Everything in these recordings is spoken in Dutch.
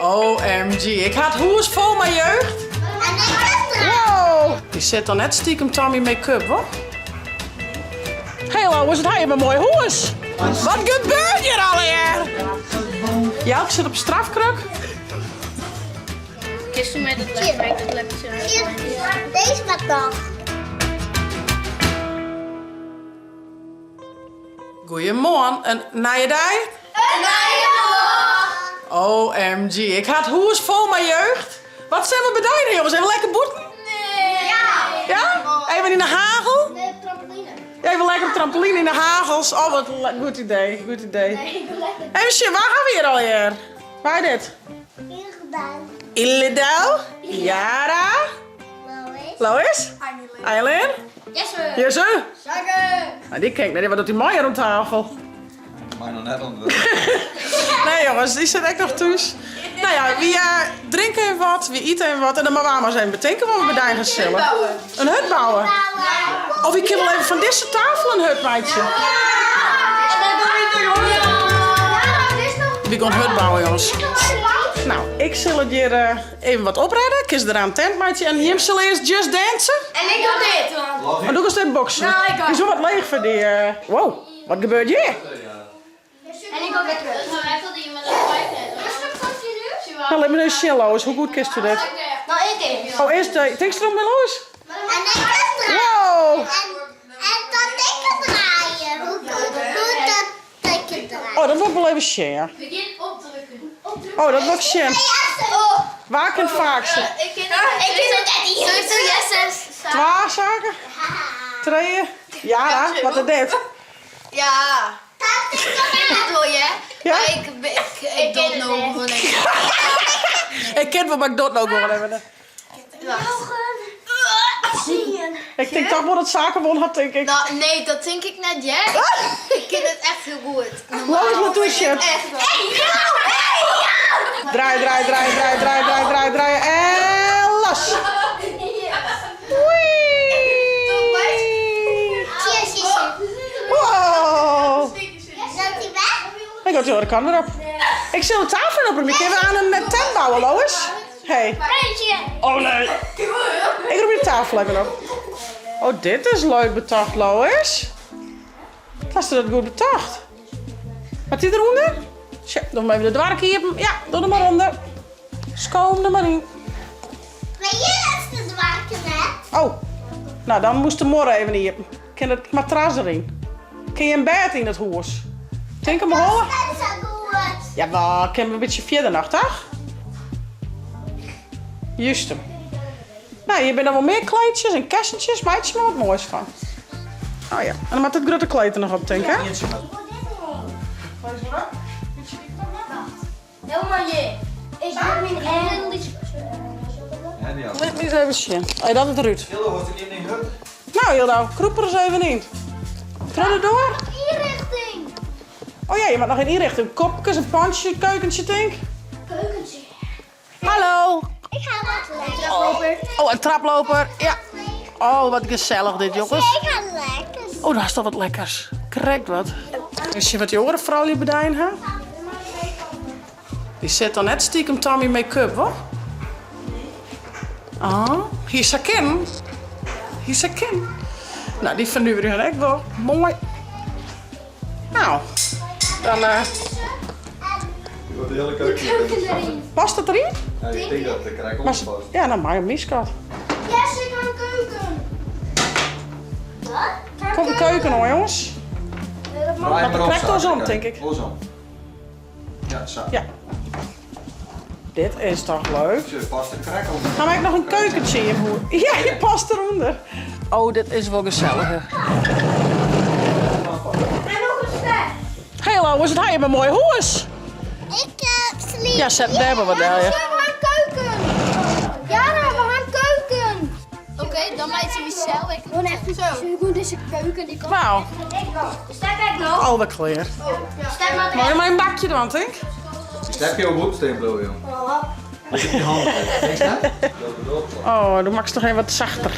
OMG, ik had hoes vol mijn jeugd. Wow, die zit dan net stiekem Tommy make-up, hoor. Hallo, is het hij een mooi hoes? Wat gebeurt hier alweer? Ja, ik zit op strafkruk. Kist met het lekkertje. Deze wat nog. Goedemorgen, en na je dag? OMG, ik had hoes vol mijn jeugd. Wat zijn we bedijnen, jongens? Even lekker boeten? Ja? Even in de hagel? De trampoline. Even lekker op trampoline in de hagels. Oh, wat een goed idee. Goed idee. Hey, shit, waar gaan we hier alweer? Waar is dit? Hier gedaan. Illedel? Yara? Lois? Eileen? Yes, sir. Jezus? Zakken. Nou, die kijkt naar wat doet die mooier rond tafel? Maar nog net onder. Nee jongens, die zit echt nog thuis. Nou ja, wie drinken even wat, wie eten even wat en dan maar waar maar zijn bedenken wat we bij gaan chillen. Een hut bouwen. Of ik heb wel even van deze tafel een hut, meidje. Wie kan een hut bouwen, jongens? Nou, ik zal het hier even wat opredden. Ik is eraan tent, meidje. En Jim zal eerst just dancen. En ik doe dit. Maar doe eens dit boksen. Nou, ik ook. Die is wel wat leeg voor die... Wow, wat gebeurt hier? En ik ook weer terug. Nou, laat me eens zien, Lois. Hoe goed kist u dit? Nou, ik eens. Oh, eerst denk erom met Lois? En ik kan draaien. Wow! En dan ik kan draaien. Hoe dat teken draaien? Oh, dat wil ik wel even share. Begin opdrukken. Oh, dat wil ik share. Waar kan het vaakste? Ik ken het niet. Yes, Twee zaken? Tweeën? Ja, wat is dit? Ja. Ik ken het wel, ja. Ja? Maar ik doe het nog gewoon even. Ik ken wel, maar ik doe het ook wel even. Ik denk toch wel dat zakenbon had, denk ik. Nou, nee, dat denk ik net, ja. Ik ken het echt heel goed. Lois, wat doe je? Echt wel. Draai, draai, draai, draai, draai, draai, draai, draai. En los. Wow. Ik had de kan erop. Ik zal de tafel opruimen. Ik heb aan een tent bouwen, Lois. Hey. Oh nee. Ik roep je de tafel even op. Oh, dit is leuk bedacht, Lois. Was dat goed bedacht? Wat zit eronder? Tja, doe maar even de dwark hier. Ja, doe er maar onder. Schoon er maar in. Maar hier is de zwarte net. Oh, nou dan moest de morgen even hier. Ken het matras erin. Ken je een bed in het huis? Denk hem maar hoor. Dat is zo goed. Ja, maar ik heb een beetje verder nog, toch? Juist hem. Nou, je bent dan wel meer kleedjes en kastjes, meidjes, maar wat moois van. Oh ja, en dan moet het grote kleed er nog op, denk ik. Helemaal je. Ik heb mijn Ja, die had. Laat me eens even zien. Oh, dat is het Ruud. Hilde, hoort ik in de hut? Nou, Hilda, kroep er eens even in. Ga er door. Inrichting. Oh ja, je mag nog in inrichting. Kopjes, een pansje, keukentje, denk ik. Keukentje. Hallo. Ik ga wat lekker. Oh, een traploper. Ja. Oh, wat gezellig dit, jongens. Ik ga lekker. Oh, daar is toch wat lekkers. Correct wat. Is je wat jongere vrouw die bedijn, hè? Die zit dan net stiekem Tommy make-up, hoor. Ah, hier is haar kin. Hier is haar kin. Nou, die vinden we echt wel mooi. Nou, dan Die wordt de hele keuken. past het erin. Ja, ik denk dat de krijg Maar, ons past. ja, nou, maar een miskat. Yes, ik ga een keuken. Wat? Komt de keuken hoor, jongens. Draai maar op, krijgt ons Saar, om, kijk. denk ik. Ons om. Ja, zo. Ja. Dit is toch leuk. Zo, past de krijg onder. Gaan wij ook nog een keukentje invoeren? Ja, je past eronder. Oh, dit is wel gezellig. Hè. En nog een ster. Hallo, is het hij een mooi huis? Ik sliep. Ja, zet daar maar wat daar. Ja. We gaan keuken. Ja, we gaan keuken. Oké, dan maakt ze weer zelf. Gewoon echt zo goed is een keuken. Die kan. Nou, Sta kijk nog. al de kleur. Sta maar Mooi maar een bakje dan, denk ik. Heb je ook roepsteen, bro, joh? Als je die handen hebt. Denk je dat? Oh, doe Max nog even wat zachter.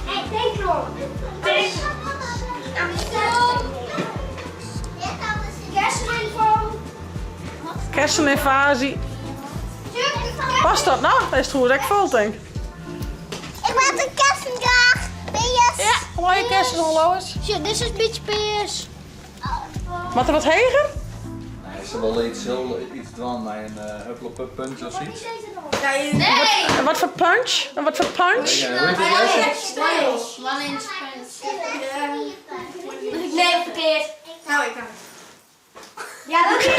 Hey, denk nog. Denk. Kerstring van. Kerseninvasie. Was dat nou? Dat is het goed, ik vol denk. Ik maak een kersendag. Ja, mooie kersen Lois. Dit is een beetje peers. Wat er wat heger? Is er wel iets dwan bij een huppel-pup-punch of zoiets? Nee! En wat voor punch? En wat voor punch? Ja, weet je juist? One inch punch. Nee, verkeerd. Nou, ik kan. Ja, dat hier.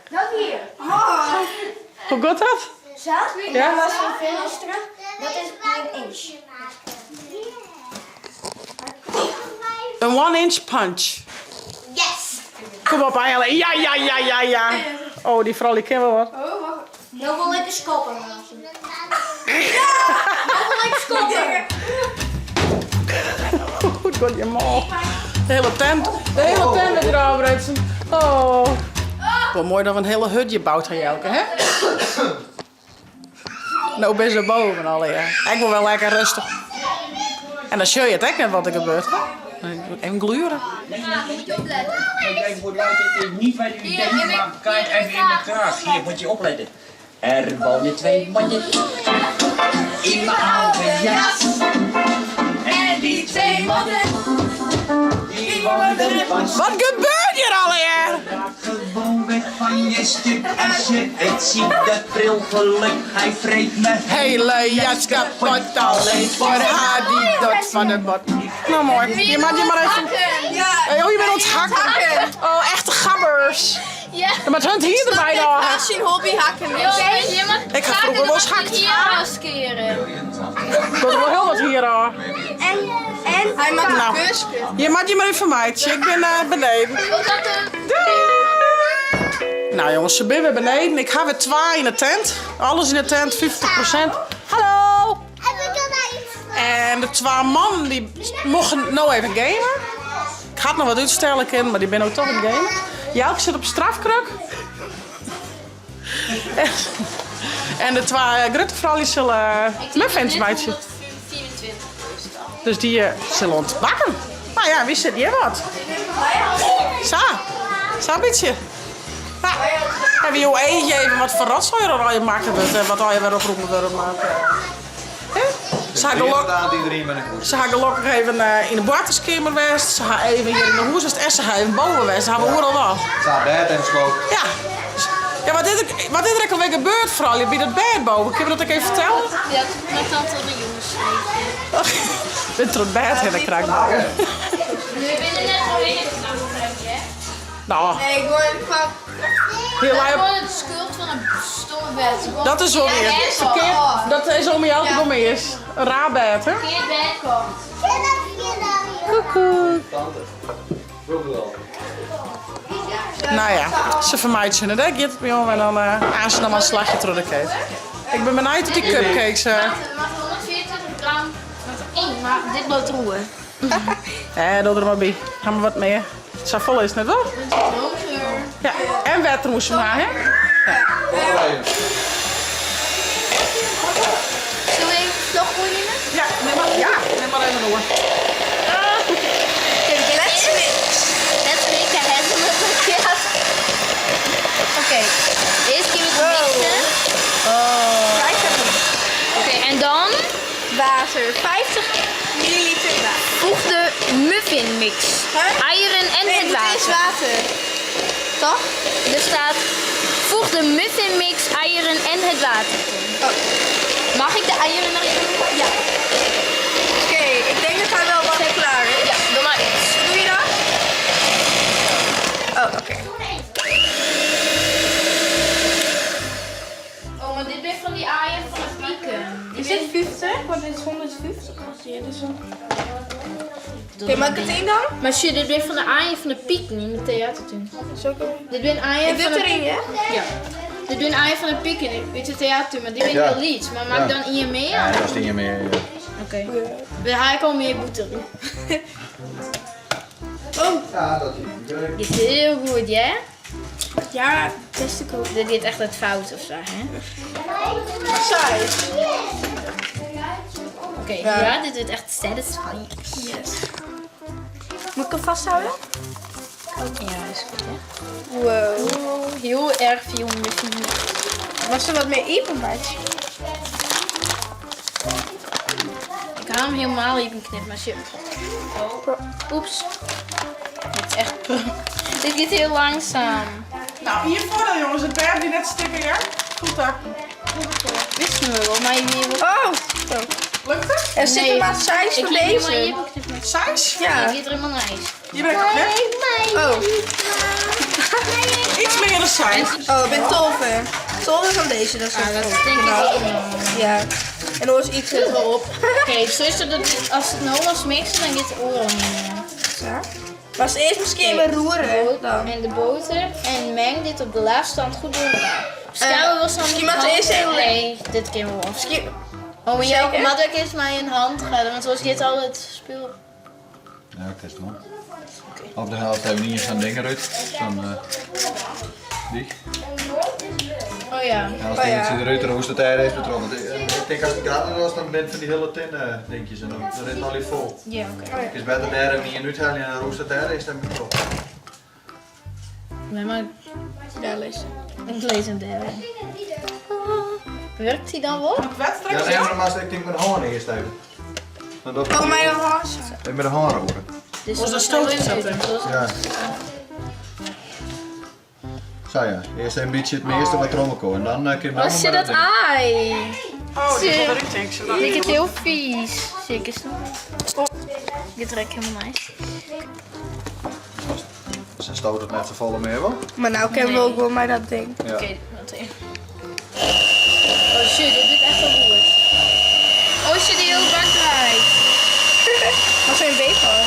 Dat hier. Hoe gaat dat? Zo? Ja? Dat is een finish terug. Dat is een inch. Een 1-inch punch. Yes! Kom op eigenlijk. Ja. Oh, die vrouw die ken wel wat. Heel veel lekker skoppen. Goed, god je mol. De hele tent is erover. Oh. Wel mooi dat we een hele hutje bouwt aan Jelke, hè? Nou ben ze boven al, ja. Ik wil wel lekker rustig. En dan zul je het ook net wat er gebeurt, hè? Even gluren. Kijk, voor luisteren niet wat u denkt, maar kijk even in de kraag. Hier moet je opletten. Er wonen 2 mannen in mijn oude jas. En die 2 mannen, die wonen vast. Wat gebeurt hier alweer? Raak gewoon weg van je stuk als je het ziet. De prilgeluk, hij vreet me Hele jas kapot, alleen voor haar die dot van de bot. Nou mooi, je mag even... Oh, je bent ons hakken. Oh, echte gabbers. Ja. Ja, maar het hunt hier erbij nog. Een hobby hakken. Ik ga vroeger wel eens hakt. Hier maskeren. Ik wil er wel heel wat hier al. En hij maakt een Nou, busje. je mag je maar even meidje. Ik ben beneden. Nou jongens, ze zijn weer beneden. Ik ga weer 2 in de tent. Alles in de tent, 50%. Hallo! En we kunnen iets. En de 2 mannen die mochten nou even gamen. Ik ga het nog wat uitstellen, kind, maar die ben ook toch aan het gamen. Jelke zit op strafkruk. En de 2 gruttenvrouwen zullen muffins meidje. 24 is het al. Dus die zullen ontbakken. Nou ja, wie zit hier wat? Zo een beetje. Nou, hebben je eentje even wat voor rotzooi al je maken wordt en wat al je weer oproepen wil maken. Ze gaan gelukkig even in de buitenkamer geweest. Ze gaan even hier in de huis en ze gaan even boven geweest. Ze hebben we overal wel. Staat bed en sloot. Ja. Ja, wat is er alweer gebeurd vooral? Je bent het bed boven. Kun je me dat ook even vertellen? Ja, mijn tante en de jongens. Ik ben er het bed in de krak maken. Nu ben je net doorheen gegaan, hè? Nou, Nee, ik word van... heel Dat is lui. gewoon het schuld van een stomme bed. Dat is wel weer. Verkeerd. Dat is om jou te doen is. Een raar bed, hè? Verkeerd bed komt. Koekoek. Vroeger wel. Nou ja, ze vermijdt ze het, hè? Gaat het bij ons en dan aan ze dan maar een slagje terug de keten. Ik ben benieuwd op die cupcakes. Het mag 140 gram met 1, maar dit loopt roeien. Doe er maar bij. Gaan we wat meer. Het zou vol is net wel. Ja, en water moest je maar, hè? Zullen we even vlog gooien? Ja, neem maar even door. Let's make a hand. Oké, eerst kun je het mixen. Oké, en dan Water, 50 milliliter water. voeg de muffin mix. Eieren en het Het is water. water. Toch? Er staat voeg de muffin mix, eieren en het water toe. Mag ik de eieren nog even doen? Ja. Oké, ik denk dat hij wel wat klaar is. Ja, doe maar iets. Hoe doe je dat? Oh, oké. Oh, maar dit is van die eieren van de pieken. Is dit 50? Want dit is 150. Oké, mag ik het in dan? Maar shit, dit ben van de eieren van de pieken in het theater toen. Zo kan Dit ben eieren ik. van Dit de erin, ja? Ja. Dit ben eieren van de pieken in het theater, maar die ben ik Ja. wel lied. Maar maak Ja. dan hier mee? Ja, dat is niet meer. Ja. Oké. Dan ga ik al meer boeten. Ja, dat is Dit is heel goed, ja? Ja, test ik ook. Dit gaat echt het fout of zo, hè? Saai. Oké, ja, dit is echt satisfying. Yes. Moet ik hem vasthouden? Ja, is goed, hè? Wow. Heel erg erg veel muffin mix. Was er wat meer even bij? Ik ga hem helemaal even knippen, maar shit. Oeps. Dit is echt... Dit gaat heel langzaam. Nou, hiervoor dan jongens, het berg die net stikken hier. Goed daar. Wist me wel, maar je weer... Oh! Lukt het? Er zit er maar size van deze. Size? Ja. Ik eet er helemaal naar ijs. Je bent ook net. Oh. Iets meer dan size. Oh, ik ben Tolve. Tolve van deze, dat is Ah, ook dat goed. denk ik ook. Ja. En dan is iets erop. Kijk, zo is het, als het nou was mixen, dan gaat het oor niet meer. Ja. Maar als eerst misschien even roeren dan. En de boter en meng dit op de laatste stand goed door elkaar. Stel was dan misschien maar eerst even- Nee, dit keer wel. Misschien... Oh, maar jou, Zeker? maar dat is mij in hand gaan, want zoals je het al het speel. Ja, ik test hem op. Op de helft hebben we niet eens aan dingen uit. Dan die. Oh ja. En als Oh, die ja. iets in de ruiter hoe het tijd heeft betrokken. Ik denk als ik gratis was, dan ben van die hele tin dingetjes en dan zit het al niet vol. Ja, oké. Het is beter daar en niet in uithalen en hoe het tijd is dan betrokken. Nee, maar Ja, lees. ik lees hem derde. Werkt hij dan wel? Het Ja, wedstrijd, nee, ja? maar als ik denk met de handen eerst even. Dan dat Oh, mijn haas. met de handen roeren. Dus Was dat stootje zetten? Ja. Zo ja, eerst een beetje het meeste wat trommelko en dan kun je Wat zit dat ai? Oh, die is wat ik denk. Zo Ik het heel vies. Zeker zo. Oh, dit ruikt helemaal nice. Ze stoot het net te vallen meer wel. Maar nou kennen we ook wel mij dat ding. Ja. Oké, wat even. Oh shit, dit doet echt wel goed. Oh shit, die heel bak draait. Wat zijn beter?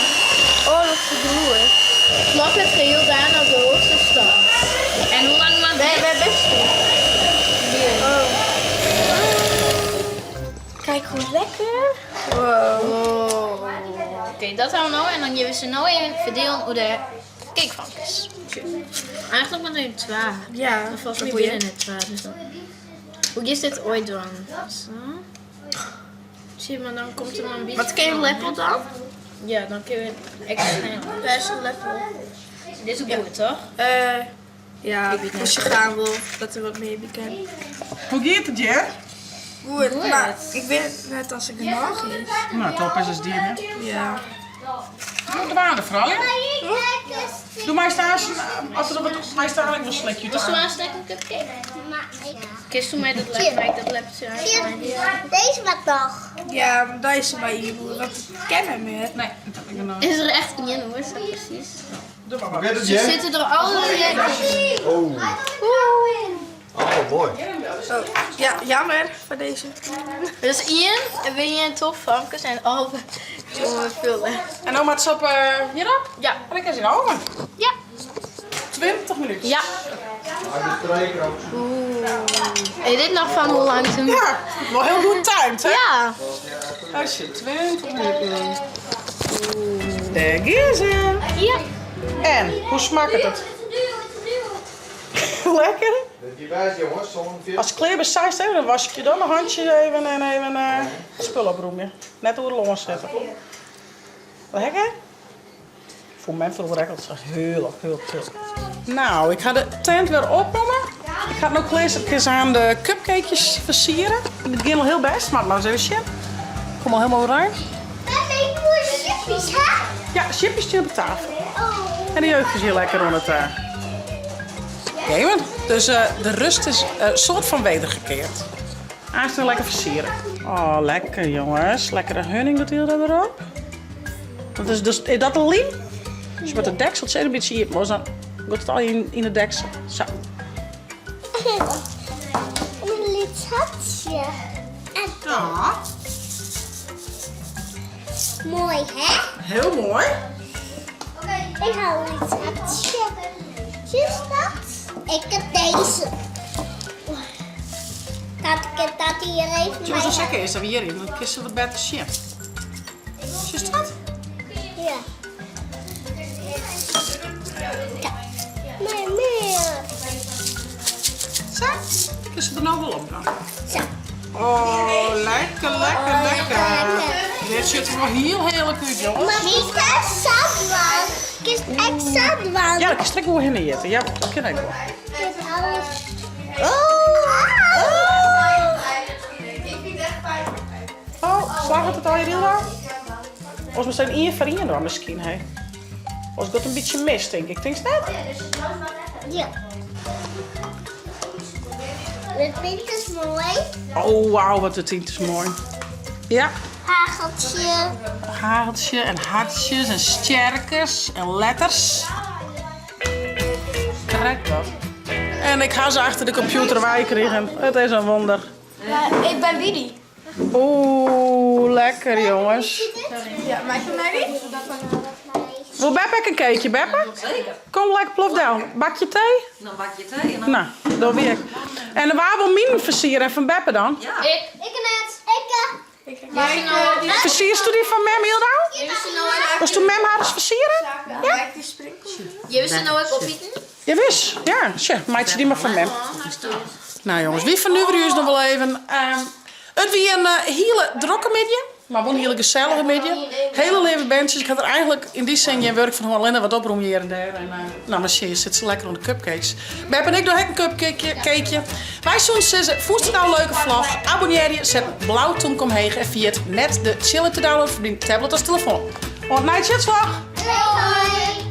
Oh, dat is goed. Klap het geheel daar naar de hoogste stand. En hoe lang mag We dit? hebben best goed. Hier. Kijk hoe lekker. Wow. Oké, dat gaan we nou en dan geven we ze nou even verdelen hoe de cakevankjes. Eigenlijk maar even 12. Ja, Dat was niet niet meer. in het 12. Dus dan... Hoe is dit ooit dan? Zo. Zie je, maar dan komt er maar een beetje... Wat ken je leppel dan? Ja, dan kun je het extra snel. Dat is een leppel. Dit is ook goed, toch? Ja, als je gaan wil, dat er wat meer bekend. Hoe gaat het, Jer? Goed, maar ik weet net als ik er nog is. Nou, top is het die, hè? Ja. De waarde, vooral. Doe mij staan, als er wat op mij staan, ik wil slikje. Dus doe aanstek een cupcake. Kist toen mij dat lijkt mij dat lepje uit. Deze wat nog. Ja, maar daar is ze bij je wat kennen meer. Nee, dat heb ik er nog. Is er echt in hoor, zo precies. Doe maar Hoe wat. gaat het, Ze Jen? zitten er allerlei in. Oh. Oh, mooi. Oh, ja, jammer voor deze. Dus Ian, en ben je een top vankers en Albe. Jongen, vullen. En nou maakt ze op hierop? Ja. En ik kan ze over. Ja. 20 minuten. Ja. Hij is strijker ook. En dit nog van hoe lang ze... Ja, wel heel goed timed, hè? Ja. Als je 20 minuten. Daar is ze. Ja. En, hoe smaakt het? Lekker. Die wijs jongens, zo'n veel. Als kleber size hebben, dan was ik je dan een handje even en even spul oproemen. Net over de longen zetten. Lekker? Voor mij vroeger echt altijd heel goed. Nou, ik ga de tent weer opnemen. Ik ga nog eens aan de cupcakejes versieren. Het begint al heel best, maar nou eens even shit. Kom al helemaal ruim. Mama, ik moet chippies, hè? Ja, chipjes op de tafel. Oh. En de jeugd is hier lekker rond het gamen. Dus de rust is soort van wedergekeerd. Aanstaan lekker versieren. Oh, lekker jongens. Lekkere hunning doet hij erop. Dat is dus, is dat een liem? Als je met de deksel zet een beetje hier, maar dan wordt het al in de deksel. Zo. Een lidsatje. Ja, Mooi, hè? heel mooi. Ik hou een lidsatje. Zie je dat? Ik heb deze. Dat hier even Zo zo zeker is dat we hierin. Dan kisten we beter shit. Zie je dat? Ja. Nee, meer. Zo. Kisten we er nou wel op dan. Zo. Oh, lekker, lekker, lekker. Dit zit wel heel heerlijk uit, jongens. Maar niet echt zat, man. Ik is echt zat, man. Ja, ik strek wel heen eten. Ja, dat ken ik wel. Dit alles. Als we zijn één voor één dan misschien, hè. Als ik dat een beetje mis, denk ik. Denk je dat? Ja. Het wit is mooi. Oh, wauw, wat de tint is mooi. Ja. Hageltje. Hageltje en hartjes en sterkers en letters. Kijk dat. En ik ga ze achter de computer wijkriegen. Het is een wonder. Ik ben Willy. Oeh, lekker jongens. Ja, maak je mij niet? Wil Beppe een cakeje, Beppe? Zeker. Kom lekker plofdel. Bak je thee? Dan bak je thee en dan... Nou, dat weer ik. En waar wil Mien versieren en van Beppe dan? Ja. Ik net. Versierst u die van Mem heel dan? Was toen Mem haar eens versieren? Ja? Die sprinkels. Je wist er nou ook op eten? Je wist, ja. Tja, maakt je die maar van Mem. Nou jongens, wie van nu is nog wel even. Het wie een hele drokke middag, maar wel een hele gezellige middag. Hele leuke bandjes. Ik had er eigenlijk in die zin geen werk van gewoon alleen wat oproemen hier en daar. En nou, maar zie je, zit ze lekker onder de cupcakes. Beb en ik doe een cupcakeje. Wij zoen ze, voest het nou een leuke vlog. Abonneer je, zet blauw toen omheen en via het net de chillen te downloaden voor die tablet als telefoon. Want night vlog. Hoi.